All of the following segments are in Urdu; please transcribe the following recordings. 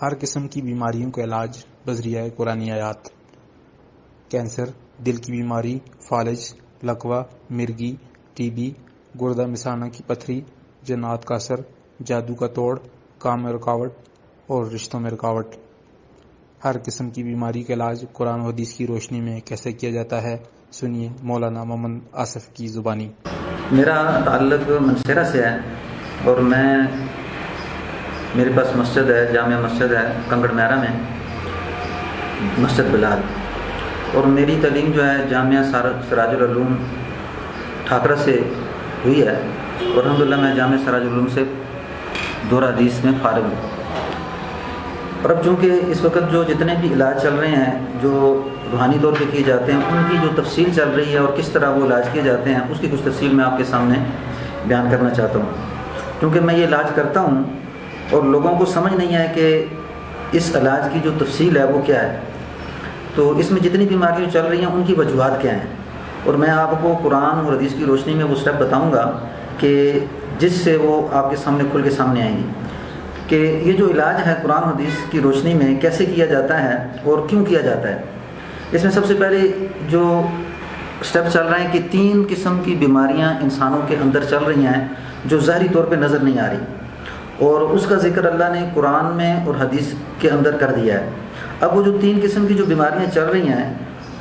ہر قسم کی بیماریوں کا علاج بذریعہ قرآنی آیات۔ کینسر، دل کی بیماری، فالج، لکوہ، مرگی، ٹی بی، گردہ مثانہ کی پتھری، جنات کا اثر، جادو کا توڑ، کام میں رکاوٹ اور رشتوں میں رکاوٹ۔ ہر قسم کی بیماری کا علاج قرآن و حدیث کی روشنی میں کیسے کیا جاتا ہے، سنیے مولانا محمد آصف کی زبانی۔ میرا تعلق منصیرہ سے ہے اور میرے پاس مسجد ہے، جامع مسجد ہے کنگڑ میرا میں، مسجد بلال، اور میری تعلیم جو ہے جامعہ سراج العلوم ٹھاکرہ سے ہوئی ہے، اور الحمدللہ میں جامعہ سراج العلوم سے دورہ حدیث میں فارغ ہوں۔ اور اب چونکہ اس وقت جو جتنے بھی علاج چل رہے ہیں جو روحانی طور پہ کیے جاتے ہیں، ان کی جو تفصیل چل رہی ہے اور کس طرح وہ علاج کیے جاتے ہیں، اس کی کچھ تفصیل میں آپ کے سامنے بیان کرنا چاہتا ہوں، کیونکہ میں یہ علاج کرتا ہوں اور لوگوں کو سمجھ نہیں ہے کہ اس علاج کی جو تفصیل ہے وہ کیا ہے، تو اس میں جتنی بیماریاں چل رہی ہیں ان کی وجوہات کیا ہیں، اور میں آپ کو قرآن اور حدیث کی روشنی میں وہ اسٹیپ بتاؤں گا کہ جس سے وہ آپ کے سامنے کھل کے سامنے آئیں گی کہ یہ جو علاج ہے قرآن و حدیث کی روشنی میں کیسے کیا جاتا ہے اور کیوں کیا جاتا ہے۔ اس میں سب سے پہلے جو اسٹیپ چل رہے ہیں کہ 3 قسم کی بیماریاں انسانوں کے اندر چل رہی ہیں جو ظاہری طور پہ نظر نہیں آ رہی، اور اس کا ذکر اللہ نے قرآن میں اور حدیث کے اندر کر دیا ہے۔ اب وہ جو 3 قسم کی جو بیماریاں چل رہی ہیں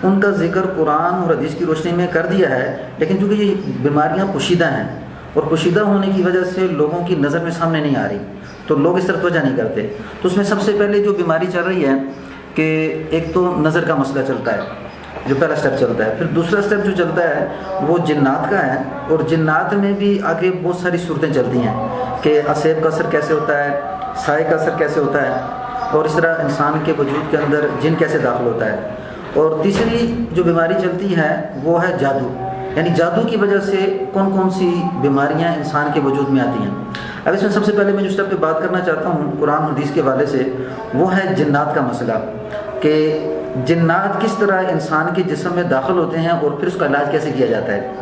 ان کا ذکر قرآن اور حدیث کی روشنی میں کر دیا ہے، لیکن چونکہ یہ بیماریاں پوشیدہ ہیں اور پوشیدہ ہونے کی وجہ سے لوگوں کی نظر میں سامنے نہیں آ رہی، تو لوگ اس طرف توجہ نہیں کرتے۔ تو اس میں سب سے پہلے جو بیماری چل رہی ہے کہ ایک تو نظر کا مسئلہ چلتا ہے، جو پہلا سٹیپ چلتا ہے، پھر دوسرا سٹیپ جو چلتا ہے وہ جنات کا ہے، اور جنات میں بھی آگے بہت ساری صورتیں چلتی ہیں کہ اسیب کا اثر کیسے ہوتا ہے، سائے کا اثر کیسے ہوتا ہے، اور اس طرح انسان کے وجود کے اندر جن کیسے داخل ہوتا ہے، اور تیسری جو بیماری چلتی ہے وہ ہے جادو، یعنی جادو کی وجہ سے کون کون سی بیماریاں انسان کے وجود میں آتی ہیں۔ اب اس میں سب سے پہلے میں جو اسٹیپ پہ بات کرنا چاہتا ہوں قرآن حدیث کے حوالے سے، وہ ہے جنات کا مسئلہ، کہ جنات کس طرح انسان کے جسم میں داخل ہوتے ہیں اور پھر اس کا علاج کیسے کیا جاتا ہے۔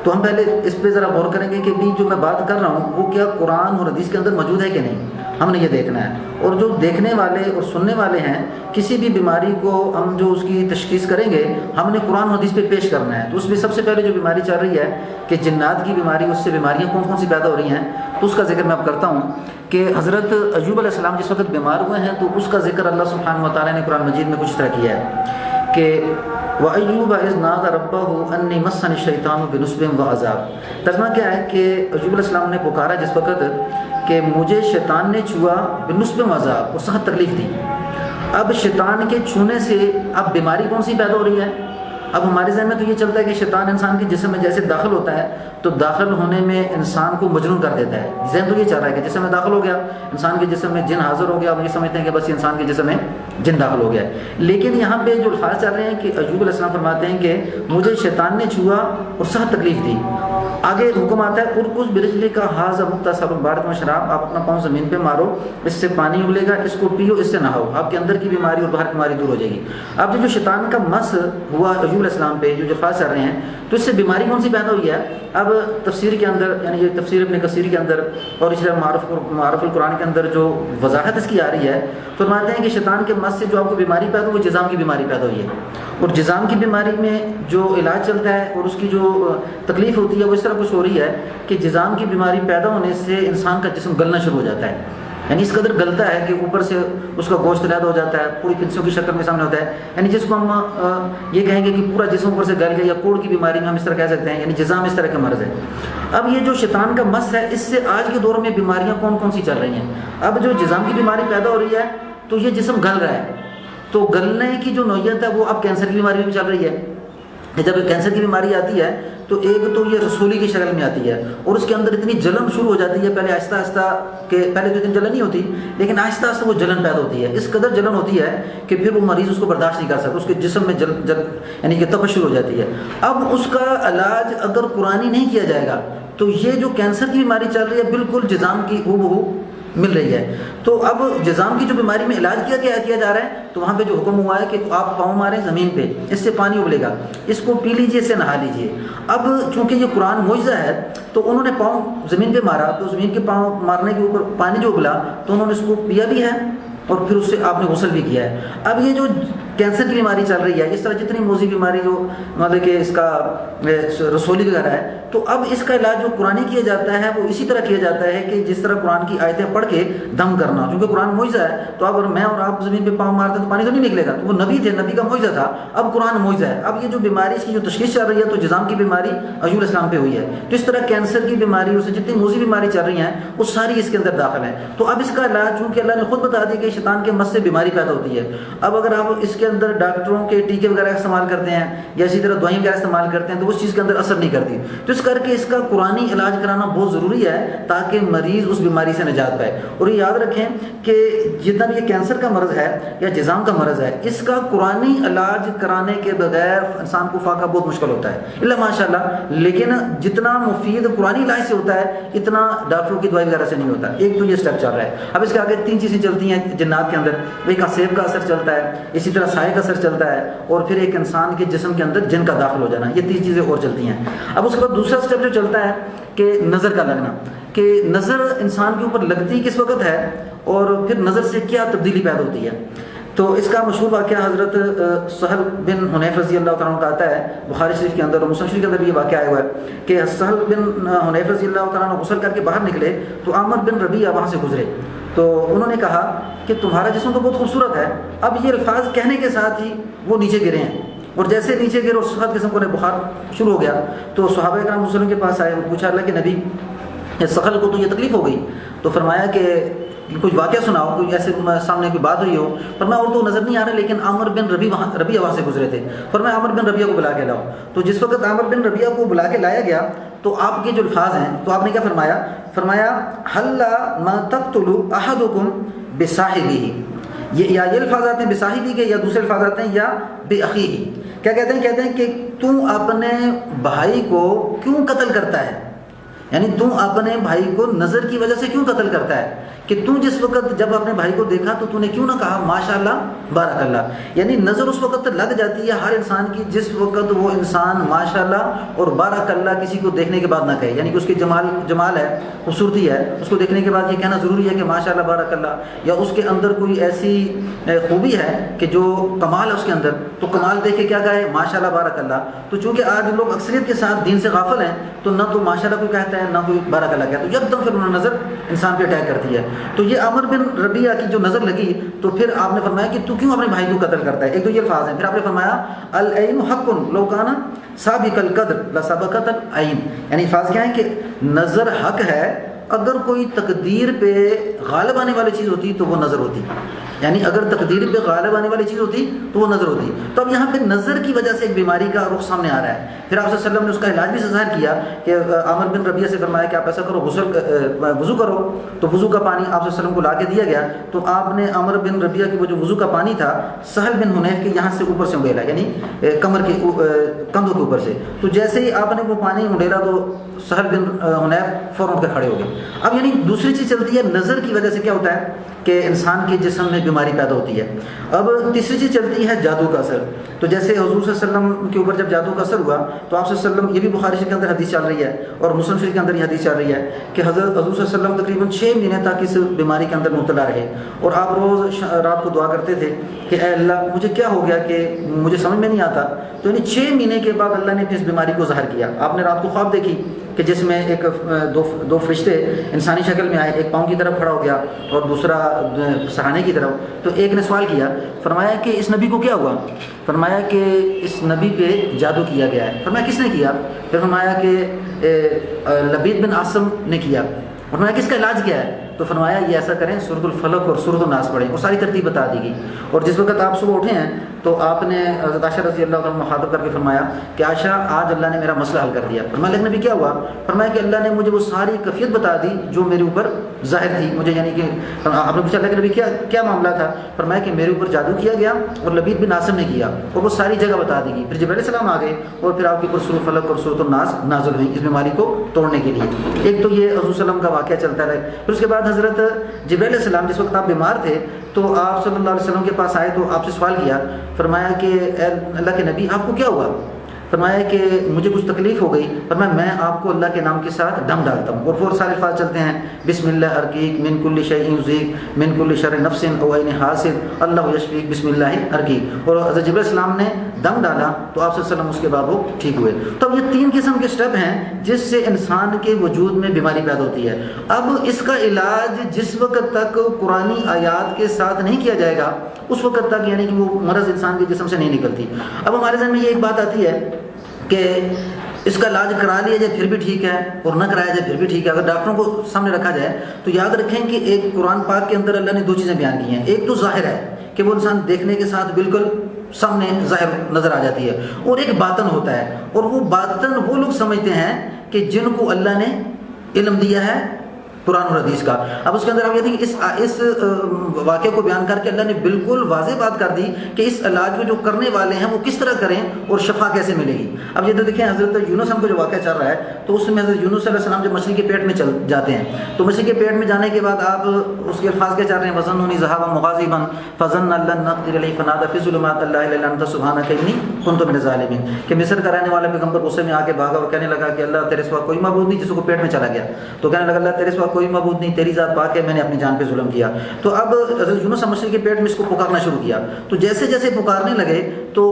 تو ہم پہلے اس پہ ذرا غور کریں گے کہ بھی جو میں بات کر رہا ہوں وہ کیا قرآن اور حدیث کے اندر موجود ہے کہ نہیں، ہم نے یہ دیکھنا ہے۔ اور جو دیکھنے والے اور سننے والے ہیں، کسی بھی بیماری کو ہم جو اس کی تشخیص کریں گے ہم نے قرآن و حدیث پہ پیش کرنا ہے۔ تو اس میں سب سے پہلے جو بیماری چل رہی ہے کہ جنات کی بیماری، اس سے بیماریاں کون کون سی پیدا ہو رہی ہیں، تو اس کا ذکر میں اب کرتا ہوں کہ حضرت ایوب علیہ السلام جس وقت بیمار ہوئے ہیں تو اس کا ذکر اللہ سبحانہ و تعالیٰ نے قرآن مجید میں کچھ اس طرح کیا ہے کہ وَأَيُّوبَ إِذْ نَادَى رَبَّهُ أَنِّي مَسَّنِي الشَّيْطَانُ بِنُصْبٍ وَعَذَابٍ۔ ترجمہ کیا ہے کہ ایوب علیہ السلام نے پکارا جس وقت کہ مجھے شیطان نے چھوا بنصب وعذاب، اور سخت تکلیف دی۔ اب شیطان کے چھونے سے اب بیماری کون سی پیدا ہو رہی ہے؟ اب ہمارے ذہن میں تو یہ چلتا ہے کہ شیطان انسان کے جسم میں جیسے داخل ہوتا ہے تو داخل ہونے میں انسان کو مجنون کر دیتا ہے، ذہن تو یہ چاہ رہا ہے کہ جسم میں داخل ہو گیا، انسان کے جسم میں جن حاضر ہو گیا، اب یہ سمجھتے ہیں کہ بس انسان کے جسم میں جن داخل ہو گیا۔ لیکن یہاں پہ جو الفاظ چل رہے ہیں کہ ایوب علیہ السلام فرماتے ہیں کہ مجھے شیطان نے چھوا اور سخت تکلیف دی۔ آگے حکم آتا ہے ارکز برجلی کا حاض مختصر بارت میں شراب، آپ اپنا پاؤں زمین پہ مارو، اس سے پانی ابلے گا، اس کو پیو، اس سے نہاؤ، آپ کے اندر کی بیماری اور باہر کی بیماری دور ہو جائے گی۔ اب جو شیطان کا مس ہوا ایوب علیہ السلام پہ جو الفاظ چل رہے ہیں تو اس سے بیماری کون سی پیدا ہوئی ہے؟ اب تفسیر کے اندر، یعنی یہ تفسیر ابن کثیر کے اندر اور اس طرح معارف القرآن کے اندر جو وضاحت اس کی آ رہی ہے، فرماتے ہیں کہ شیطان کے مس سے جو آپ کو بیماری پیدا ہوئی وہ جذام کی بیماری پیدا ہوئی ہے، اور جذام کی بیماری میں جو علاج چلتا ہے اور اس کی جو تکلیف ہوتی ہے وہ اس طرح کچھ ہو رہی ہے کہ جذام کی بیماری پیدا ہونے سے انسان کا جسم گلنا شروع ہو جاتا ہے، یعنی اس قدر گلتا ہے کہ اوپر سے اس کا گوشت علیحدہ ہو جاتا ہے، پوری کنسیوں کی شکل میں سامنے ہوتا ہے، یعنی جس کو ہم یہ کہیں گے کہ پورا جسم اوپر سے گل گیا، یا کوڑ کی بیماری میں ہم اس طرح کہہ سکتے ہیں، یعنی جذام اس طرح کا مرض ہے۔ اب یہ جو شیطان کا مس ہے اس سے آج کے دور میں بیماریاں کون کون سی چل رہی ہیں۔ اب جو جذام کی بیماری پیدا ہو رہی ہے تو یہ جسم گل رہا ہے، تو گلنے کی جو نوعیت ہے وہ اب کینسر کی بیماری بھی چل رہی ہے۔ جب کینسر کی بیماری آتی ہے تو ایک تو یہ رسولی کی شکل میں آتی ہے اور اس کے اندر اتنی جلن شروع ہو جاتی ہے، پہلے آہستہ آہستہ کہ پہلے تو اتنی جلن نہیں ہوتی لیکن آہستہ آہستہ وہ جلن پیدا ہوتی ہے، اس قدر جلن ہوتی ہے کہ پھر وہ مریض اس کو برداشت نہیں کر سکتا، اس کے جسم میں یعنی کہ تپش شروع ہو جاتی ہے۔ اب اس کا علاج اگر قرآنی نہیں کیا جائے گا تو یہ جو کینسر کی بیماری چل رہی ہے بالکل جذام کی ہو مل رہی ہے۔ تو اب جذام کی جو بیماری میں علاج کیا جا رہا ہے تو وہاں پہ جو حکم ہوا ہے کہ آپ پاؤں ماریں زمین پہ، اس سے پانی ابلے گا، اس کو پی لیجئے، اس سے نہا لیجئے۔ اب چونکہ یہ قرآن معجزہ ہے تو انہوں نے پاؤں زمین پہ مارا تو زمین کے پاؤں مارنے کے اوپر پانی جو ابلا تو انہوں نے اس کو پیا بھی ہے اور پھر اس سے آپ نے غسل بھی کیا ہے۔ اب یہ جو کینسر کی بیماری چل رہی ہے، اس طرح جتنی موذی بیماری جو مطلب کہ اس کا رسولی وغیرہ ہے، تو اب اس کا علاج جو قرآنی کیا جاتا ہے وہ اسی طرح کیا جاتا ہے کہ جس طرح قرآن کی آیتیں پڑھ کے دم کرنا، کیونکہ قرآن معجزہ ہے، تو اگر میں اور آپ زمین پہ پاؤں مارتے تو پانی تو نہیں نکلے گا، تو وہ نبی تھے، نبی کا معجزہ تھا، اب قرآن معجزہ ہے۔ اب یہ جو بیماری اس کی جو تشخیص چل رہی ہے تو جزام کی بیماری ایوب علیہ السلام پہ ہوئی ہے، تو اس طرح کینسر کی بیماری، اس سے جتنی موذی بیماری چل رہی ہیں وہ ساری اس کے اندر داخل ہیں۔ تو اب اس کا علاج، چونکہ اللہ نے خود بتا دیا کہ شیطان کے مس سے بیماری پیدا ہوتی ہے، اب اگر آپ اس کے اندر ڈاکٹروں کے ٹیکے وغیرہ استعمال کرتے ہیں یا اسی طرح دوائیں وغیرہ استعمال کرتے ہیں تو اس چیز کے اندر اثر نہیں کرتی، تو اس کر کے اس کا قرآنی علاج کرانا بہت ضروری ہے تاکہ مریض اس بیماری سے نجات پائے۔ اور یہ یاد رکھیں کہ جتنا بھی یہ کینسر کا مرض ہے یا جزام کا مرض ہے، اس کا قرآنی علاج کرانے کے بغیر انسان کو فاقہ بہت مشکل ہوتا ہے، اللہ ماشاء اللہ، لیکن جتنا مفید قرآنی علاج سے ہوتا ہے اتنا ڈاکٹروں کی دوائی وغیرہ سے نہیں ہوتا۔ ایک تو یہ اسٹیپ چل رہا ہے۔ اب اس کے آگے 3 چیزیں چلتی ہیں جنات کے اندر، ایک سیب کا اثر چلتا ہے، اسی طرح سائے کا اثر چلتا ہے، اور پھر ایک انسان کے جسم کے اندر جن کا داخل ہو جانا، یہ 3 چیزیں اور چلتی ہیں۔ اب اس کے بعد دوسرا اسٹیپ جو چلتا ہے کہ نظر کا لگنا، کہ نظر انسان کے اوپر لگتی کس وقت ہے اور پھر نظر سے کیا تبدیلی پیدا ہوتی ہے۔ تو اس کا مشہور واقعہ حضرت سہل بن حنیف رضی اللہ تعالیٰ عنہ کا آتا ہے بخاری شریف کے اندر اور مسلم شریف کے اندر بھی یہ واقعہ آیا ہوا ہے کہ سہل بن حنیف رضی اللہ تعالیٰ عنہ غسل کر کے باہر نکلے تو عامر بن ربیعہ وہاں سے گزرے، تو انہوں نے کہا کہ تمہارا جسم تو بہت خوبصورت ہے۔ اب یہ الفاظ کہنے کے ساتھ ہی وہ نیچے گرے ہیں، اور جیسے نیچے گرے اور سخت قسم کو بخار شروع ہو گیا، تو صحابہ کرام وسلم کے پاس آئے، پوچھا اللہ کے نبی سخل کو تو یہ تکلیف ہو گئی، تو فرمایا کہ کچھ واقعہ سناؤ، کوئی ایسے سامنے کوئی بات ہوئی ہو۔ فرمایا اور تو نظر نہیں آ رہا، لیکن عامر بن ربیعہ وہاں سے گزرے تھے، فرمایا عامر بن ربیعہ کو بلا کے لاؤ۔ تو جس وقت عامر بن ربیعہ کو بلا کے لایا گیا تو آپ کے جو الفاظ ہیں تو آپ نے کیا فرمایا؟ فرمایا حلا ما تقتل احدکم بصاحبہ، یہ الفاظ آتے ہیں بصاحبہ کے، یا دوسرے الفاظ آتے ہیں یا باخیہ۔ کیا کہتے ہیں؟ کہتے ہیں کہ تم اپنے بھائی کو کیوں قتل کرتا ہے، یعنی تم اپنے بھائی کو نظر کی وجہ سے کیوں قتل کرتا ہے، کہ تم جس وقت جب اپنے بھائی کو دیکھا تو نے کیوں نہ کہا ماشاءاللہ بارک اللہ، یعنی نظر اس وقت لگ جاتی ہے ہر انسان کی جس وقت وہ انسان ماشاءاللہ اور بارک اللہ کسی کو دیکھنے کے بعد نہ کہے، یعنی کہ اس کی جمال ہے، خوبصورتی ہے، اس کو دیکھنے کے بعد یہ کہنا ضروری ہے کہ ماشاءاللہ بارک اللہ، یا اس کے اندر کوئی ایسی خوبی ہے کہ جو کمال ہے اس کے اندر، تو کمال دیکھ کے کیا کہے ماشاءاللہ بارک اللہ۔ تو چونکہ آج لوگ اکثریت کے ساتھ دین سے غافل ہیں تو نہ تو ماشاءاللہ کوئی کہتا ہے نہ کوئی بارک اللہ کہتا ہے، تو یکدم پھر انہوں نے نظر انسان پہ اٹیک کرتی ہے۔ تو یہ عامر بن ربیعہ کی جو نظر لگی تو پھر آپ نے فرمایا کہ تو کیوں اپنے بھائی کو قتل کرتا ہے، ایک تو یہ الفاظ ہیں، پھر آپ نے فرمایا العین حق لو کان سابق القدر لسبقت العین، یعنی الفاظ کیا ہیں کہ نظر حق ہے، اگر کوئی تقدیر پہ غالب آنے والی چیز ہوتی تو وہ نظر ہوتی، یعنی اگر تقدیر پہ غالب آنے والی چیز ہوتی تو وہ نظر ہوتی۔ تو اب یہاں پہ نظر کی وجہ سے ایک بیماری کا رخ سامنے آ رہا ہے، پھر آپ صلی اللہ علیہ وسلم نے اس کا علاج بھی ظاہر کیا کہ عامر بن ربیعہ سے فرمایا کہ آپ ایسا کرو وضو کرو، تو وضو کا پانی آپ صلی اللہ علیہ وسلم کو لا کے دیا گیا، تو آپ نے عامر بن ربیعہ کی وہ جو وضو کا پانی تھا سہل بن حنیف کے یہاں سے اوپر سے اڑیلا، یعنی کمر کے کندھوں کے اوپر سے، تو جیسے ہی آپ نے وہ پانی اڑیلا تو سہل بن حنیف فوراً اٹھ کے کھڑے ہو گئے۔ اب یعنی دوسری چیز چلتی ہے نظر کی وجہ سے کیا ہوتا ہے کہ انسان کے جسم میں بیماری پیدا ہوتی ہے۔ اب تیسری چیز چلتی ہے جادو کا اثر، تو جیسے حضور صلی اللہ علیہ وسلم کے اوپر جب جادو کا اثر ہوا تو آپ صلی اللہ علیہ وسلم، یہ بھی بخاری شریف کے اندر حدیث چل رہی ہے اور مسلم شریف کے اندر یہ حدیث چل رہی ہے کہ حضور صلی اللہ علیہ وسلم تقریباً 6 مہینے تک اس بیماری کے اندر مبتلا رہے، اور آپ روز رات کو دعا کرتے تھے کہ اے اللہ مجھے کیا ہو گیا کہ مجھے سمجھ میں نہیں آتا، تو یعنی 6 مہینے کے بعد اللہ نے پھر اس بیماری کو ظاہر کیا۔ آپ نے رات کو خواب دیکھی کہ جس میں ایک دو فرشتے انسانی شکل میں آئے، ایک پاؤں کی طرف کھڑا ہو گیا اور دوسرا سہانے کی طرف، تو ایک نے سوال کیا، فرمایا کہ اس نبی کو کیا ہوا؟ فرمایا کہ اس نبی پہ جادو کیا گیا ہے۔ فرمایا کس نے کیا؟ پھر فرمایا کہ لبید بن عاصم نے کیا۔ فرمایا کس کا علاج کیا ہے؟ تو فرمایا یہ ایسا کریں سورۃ الفلق اور سورۃ الناس پڑھیں، اور ساری ترتیب بتا دی گئی۔ اور جس وقت آپ صبح اٹھے ہیں تو آپ نے حضرت عائشہ رضی اللہ عنہ مخاطب کر کے فرمایا کہ عائشہ آج اللہ نے میرا مسئلہ حل کر دیا۔ فرمایا لیکن نبی کیا ہوا؟ فرمایا کہ اللہ نے مجھے وہ ساری کیفیت بتا دی جو میرے اوپر ظاہر تھی مجھے، یعنی کہ آپ نے پوچھا اللہ کے نبی کیا معاملہ تھا؟ فرمایا کہ میرے اوپر جادو کیا گیا اور لبید بن عاصم نے کیا، اور وہ ساری جگہ بتا دی گئی۔ پھر جبرائیل علیہ السلام آ گئے اور پھر آپ کے اوپر سورۃ الفلق اور سورۃ الناس نازل ہوئی اس بیماری کو توڑنے کے لیے۔ ایک تو یہ حضور صلی اللہ علیہ وسلم کا واقعہ چلتا رہا۔ پھر اس کے بعد حضرت جبرائیل علیہ السلام جس وقت آپ بیمار تھے تو آپ صلی اللہ علیہ وسلم کے پاس آئے تو آپ سے سوال کیا، فرمایا کہ اے اللہ کے نبی آپ کو کیا ہوا؟ فرمایا کہ مجھے کچھ تکلیف ہو گئی، فرمایا میں آپ کو اللہ کے نام کے ساتھ دم ڈالتا ہوں، اور فور سارے الفاظ چلتے ہیں، بسم اللہ ارقیق من کل شیء یؤذیک من کل شر نفس او عین حاسد اللہ یشفیک بسم اللہ ارقیق، اور حضرت جبرائیل السلام نے دم ڈالا تو آپ صلی اللہ علیہ وسلم اس کے بعد وہ ٹھیک ہوئے۔ تو اب یہ 3 قسم کے سٹیپ ہیں جس سے انسان کے وجود میں بیماری پیدا ہوتی ہے۔ اب اس کا علاج جس وقت تک قرآنی آیات کے ساتھ نہیں کیا جائے گا اس وقت تک یعنی کہ وہ مرض انسان کے جسم سے نہیں نکلتی۔ اب ہمارے ذہن میں یہ ایک بات آتی ہے کہ اس کا علاج کرا لیا جائے پھر بھی ٹھیک ہے اور نہ کرایا جائے پھر بھی ٹھیک ہے۔ اگر ڈاکٹروں کو سامنے رکھا جائے تو یاد رکھیں کہ ایک قرآن پاک کے اندر اللہ نے 2 چیزیں بیان کی ہیں، ایک تو ظاہر ہے کہ وہ انسان دیکھنے کے ساتھ بالکل سامنے ظاہر نظر آ جاتی ہے، اور ایک باطن ہوتا ہے، اور وہ باطن وہ لوگ سمجھتے ہیں کہ جن کو اللہ نے علم دیا ہے قرآن اور حدیث کا۔ اب اس کے اندر ہم یہ دیکھیں کہ اس واقعے کو بیان کر کے اللہ نے بالکل واضح بات کر دی کہ اس علاج کو جو کرنے والے ہیں وہ کس طرح کریں اور شفا کیسے ملے گی۔ اب یہ دیکھیں حضرت یونس ہم کو جو واقعہ چل رہا ہے تو اس میں حضرت یونس علیہ السلام جب مچھلی کے پیٹ میں چل جاتے ہیں تو مچھلی کے پیٹ میں جانے کے بعد آپ اس کے الفاظ کیا چل رہے ہیں، وظنونی ذهابا مغاضبا فظن ان لن نقدر علیہ فنادى في ظلمات لا اله الا انت سبحانك انی كنت من الظالمین، کہ مصر کا رہنے والا پیغمبر غصے میں آ کے بھاگا اور کہنے لگا کہ اللہ تیرے سوا کوئی معبود نہیں، جس کو پیٹ میں چلا گیا تو کہنے لگا اللہ تیرے سوا کوئی معبود نہیں، تیری ذات پاک ہے، میں نے اپنی جان پہ ظلم کیا۔ تو اب حضرت یونس مچھلی کے پیٹ میں اس کو پکارنا شروع کیا، تو جیسے جیسے پکارنے لگے تو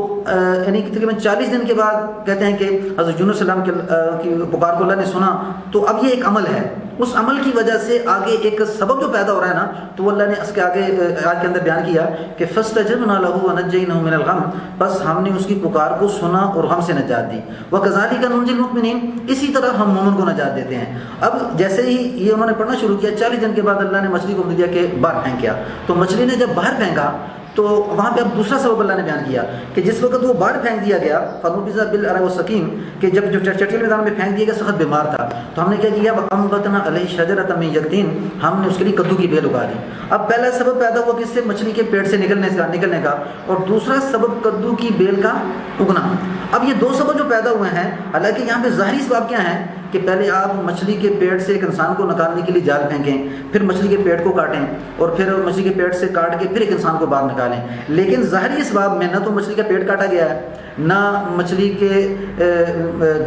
یعنی تقریباً 40 دن کے بعد کہتے ہیں کہ حضرت یونس السلام کی پکار کو اللہ نے سنا۔ تو اب یہ ایک عمل ہے، اس عمل کی وجہ سے آگے ایک سبب جو پیدا ہو رہا ہے نا تو وہ اللہ نے اس کے آگے آیت کے اندر بیان کیا کہ فاستجبنا له ونجيناه من الغم، بس ہم نے اس کی پکار کو سنا اور غم سے نجات دی۔ وكذلك ننجي المؤمنين، اسی طرح ہم مومن کو نجات دیتے ہیں۔ اب جیسے ہی یہ انہوں نے پڑھنا شروع کیا 40 دن کے بعد اللہ نے مچھلی کو دیا کہ باہر پھینکا، تو مچھلی نے جب باہر پھینکا تو وہاں پہ اب دوسرا سبب اللہ نے بیان کیا کہ جس وقت وہ باہر پھینک دیا گیا فنبذ بالعراء والسقیم، کہ جب جو چٹیل میدان میں پھینک دیا گیا سخت بیمار تھا تو ہم نے کیا کیا وانبتنا علیہ شجرۃ من یقطین، ہم نے اس کے لیے کدو کی بیل اگا دی۔ اب پہلا سبب پیدا ہوا کس سے، مچھلی کے پیٹ سے نکلنے کا، اور دوسرا سبب کدو کی بیل کا اگنا۔ اب یہ 2 سبب جو پیدا ہوئے ہیں، حالانکہ یہاں پہ ظاہری اسباب کیا ہیں کہ پہلے آپ مچھلی کے پیٹ سے ایک انسان کو نکالنے کے لیے جال پھینکیں، پھر مچھلی کے پیٹ کو کاٹیں، اور پھر مچھلی کے پیٹ سے کاٹ کے پھر ایک انسان کو باہر نکالیں۔ لیکن ظاہری اسباب میں نہ تو مچھلی کا پیٹ کاٹا گیا ہے، نہ مچھلی کے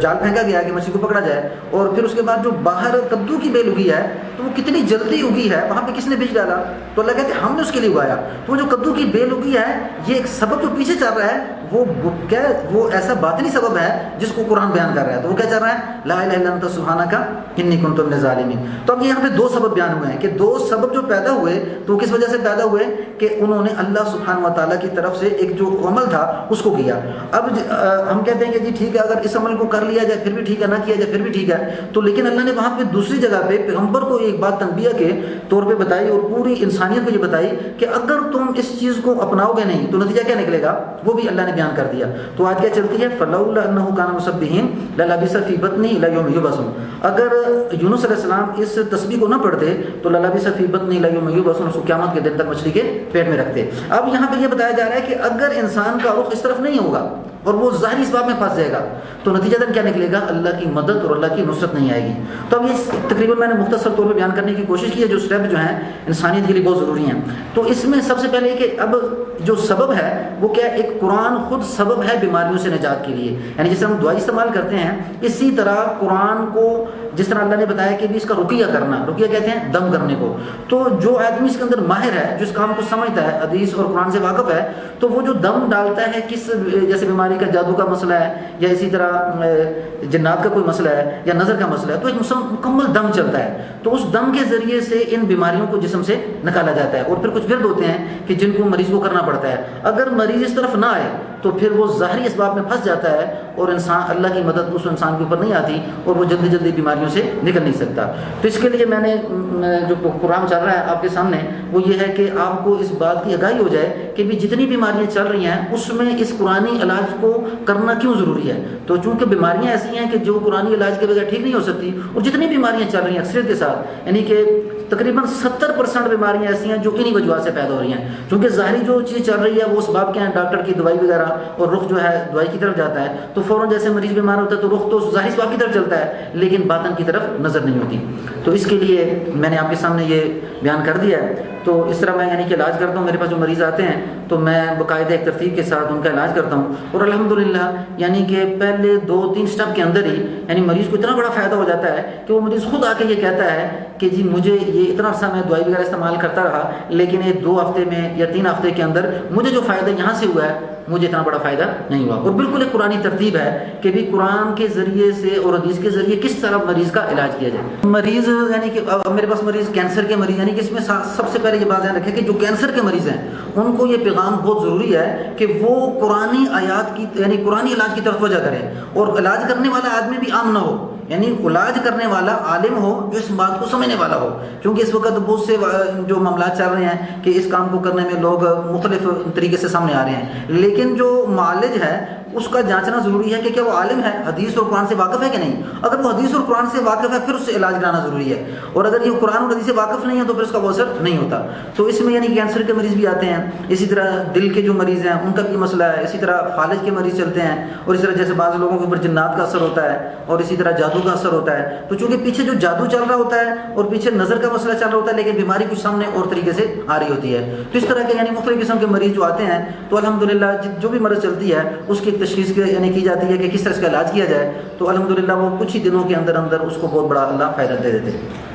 جال پھینکا گیا کہ مچھلی کو پکڑا جائے، اور پھر اس کے بعد جو باہر کدو کی بیل اگی ہے تو وہ کتنی جلدی اگی ہے، وہاں پہ کس نے بیج ڈالا، تو اللہ کہتے ہیں ہم نے اس کے لیے اگایا۔ تو وہ جو کدو کی بیل اگی ہے یہ ایک سبب جو پیچھے چل رہا ہے وہ ایسا باطنی سبب ہے جس کو قرآن بیان کر رہا ہے۔ تو وہ کیا چل رہا ہے، لا الہ الا انت سبحانک انی کنت من الظالمین۔ تو اب یہاں پہ 2 سبب بیان ہوئے ہیں کہ 2 سبب جو پیدا ہوئے تو کس وجہ سے پیدا ہوئے کہ انہوں نے اللہ سبحانہ و تعالیٰ کی طرف سے ایک جو عمل تھا اس کو کیا۔ اب ہم کہتے ہیں کہ جی ٹھیک ہے اگر اس عمل کو کر لیا جائے پھر بھی ٹھیک ہے، نہ کیا جائے پھر بھی ٹھیک ہے، تو لیکن اللہ نے وہاں پہ دوسری جگہ پہ پیغمبر کو ایک بات تنبیہ کے طور پہ بتائی اور پوری انسانیت کو یہ بتائی کہ اگر تم اس چیز کو اپناؤ گے نہیں تو نتیجہ کیا نکلے گا، وہ بھی اللہ نے بیان کر دیا۔ تو آج کیا چلتی ہے، فلولا انه كان مسبحين للبث في بطنه الى يوم يبعثون، اگر یونس علیہ السلام اس تسبیح کو نہ پڑھتے تو للبث في بطنه الى يوم يبعثون، اس کو قیامت کے دن تک مچھلی کے پیٹ میں رکھتے۔ اب یہاں پہ یہ بتایا جا رہا ہے کہ اگر انسان کا رخ اس طرف نہیں ہوگا اور وہ ظاہری اسباب میں پھنس جائے گا تو نتیجہ کیا نکلے گا، اللہ کی مدد اور اللہ کی نصرت نہیں آئے گی۔ تو اب یہ تقریباً میں نے مختصر طور پہ بیان کرنے کی کوشش کی ہے جو اسٹیپ جو ہیں انسانیت کے لیے بہت ضروری ہیں۔ تو اس میں سب سے پہلے کہ اب جو سبب ہے وہ کیا، ایک قرآن خود سبب ہے بیماریوں سے نجات کے لیے، یعنی جس طرح ہم دعائی استعمال کرتے ہیں اسی طرح قرآن کو جس طرح اللہ نے بتایا کہ بھی اس کا رقیہ کرنا، رقیہ کہتے ہیں دم کرنے کو، تو جو آدمی اس کے اندر ماہر ہے، جو اس کام کو سمجھتا ہے، حدیث اور قرآن سے واقف ہے، تو وہ جو دم ڈالتا ہے کس جیسے بیماری کا جادو کا مسئلہ ہے یا اسی طرح جنات کا کوئی مسئلہ ہے یا نظر کا مسئلہ ہے تو ایک مکمل دم چلتا ہے، تو اس دم کے ذریعے سے ان بیماریوں کو جسم سے نکالا جاتا ہے۔ اور پھر کچھ ورد ہوتے ہیں کہ جن کو مریض کو کرنا پڑتا ہے، اگر مریض اس طرف نہ آئے تو پھر وہ ظاہری اسباب میں پھنس جاتا ہے اور انسان اللہ کی مدد اس انسان کے اوپر نہیں آتی اور وہ جلدی جلدی بیماریوں سے نکل نہیں سکتا۔ تو اس کے لیے میں نے جو پروگرام چل رہا ہے آپ کے سامنے وہ یہ ہے کہ آپ کو اس بات کی آگاہی ہو جائے کہ بھی جتنی بیماریاں چل رہی ہیں اس میں اس قرآنی علاج کو کرنا کیوں ضروری ہے۔ تو چونکہ بیماریاں ایسی ہیں کہ جو قرآنی علاج کے بغیر ٹھیک نہیں ہو سکتی، اور جتنی بیماریاں چل رہی ہیں اکثریت کے ساتھ یعنی کہ تقریباً 70% بیماریاں ایسی ہیں جو انہی وجوہات سے پیدا ہو رہی ہیں، کیونکہ ظاہری جو چیز چل رہی ہے وہ اس باب کے ہیں ڈاکٹر کی دوائی وغیرہ، اور رخ جو ہے دوائی کی طرف جاتا ہے تو فوراً جیسے مریض بیمار ہوتا ہے تو رخ تو ظاہری اسباب کی طرف چلتا ہے لیکن باطن کی طرف نظر نہیں ہوتی۔ تو اس کے لیے میں نے آپ کے سامنے یہ بیان کر دیا ہے۔ تو اس طرح میں یعنی کہ علاج کرتا ہوں. میرے پاس جو مریض آتے ہیں تو میں باقاعدہ ایک ترتیب کے ساتھ ان کا علاج کرتا ہوں, اور الحمدللہ یعنی کہ پہلے 2-3 سٹیپ کے اندر ہی یعنی مریض کو اتنا بڑا فائدہ ہو جاتا ہے کہ وہ مریض خود آ کے یہ کہتا ہے کہ جی مجھے یہ اتنا عرصہ میں دوائی وغیرہ استعمال کرتا رہا, لیکن یہ 2 ہفتے میں یا 3 ہفتے کے اندر مجھے جو فائدہ یہاں سے ہوا ہے مجھے اتنا بڑا فائدہ نہیں ہوا. اور بالکل ایک قرآنی ترتیب ہے کہ بھی قرآن کے ذریعے سے اور حدیث کے ذریعے کس طرح مریض کا علاج کیا جائے. مریض یعنی کہ میرے پاس مریض کینسر کے مریض, یعنی کہ اس میں سب سے پہلے یہ بات ذہن رکھیں کہ جو کینسر کے مریض ہیں ان کو یہ پیغام بہت ضروری ہے کہ وہ قرآنی آیات کی یعنی قرآنی علاج کی طرف توجہ کریں, اور علاج کرنے والا آدمی بھی عام نہ ہو, یعنی علاج کرنے والا عالم ہو جو اس بات کو سمجھنے والا ہو. کیونکہ اس وقت بہت سے جو معاملات چل رہے ہیں کہ اس کام کو کرنے میں لوگ مختلف طریقے سے سامنے آ رہے ہیں, لیکن جو معالج ہے اس کا جانچنا ضروری ہے کہ کیا وہ عالم ہے, حدیث اور قرآن سے واقف ہے کہ نہیں. اگر وہ حدیث اور قرآن سے واقف ہے پھر اس سے علاج کرانا ضروری ہے, اور اگر یہ قرآن اور حدیث سے واقف نہیں ہے تو پھر اس کا وہ اثر نہیں ہوتا. تو اس میں یعنی کینسر کے مریض بھی آتے ہیں, اسی طرح دل کے جو مریض ہیں ان کا بھی مسئلہ ہے, اسی طرح فالج کے مریض چلتے ہیں, اور اس طرح جیسے بعض لوگوں کے اوپر جنات کا اثر ہوتا ہے, اور اسی طرح جادو کا اثر ہوتا ہے. تو چونکہ پیچھے جو جادو چل رہا ہوتا ہے اور پیچھے نظر کا مسئلہ چل رہا ہوتا ہے, لیکن بیماری کچھ سامنے اور طریقے سے آ رہی ہوتی ہے. تو اس طرح کے یعنی مختلف قسم کے مریض جو آتے ہیں تو الحمدللہ جو بھی مرض چلتی ہے اس کی ایک تشخیص یعنی کی جاتی ہے کہ کس طرح اس کا علاج کیا جائے. تو الحمدللہ وہ کچھ ہی دنوں کے اندر اس کو بہت بڑا اللہ فائدہ دے دیتے ہیں.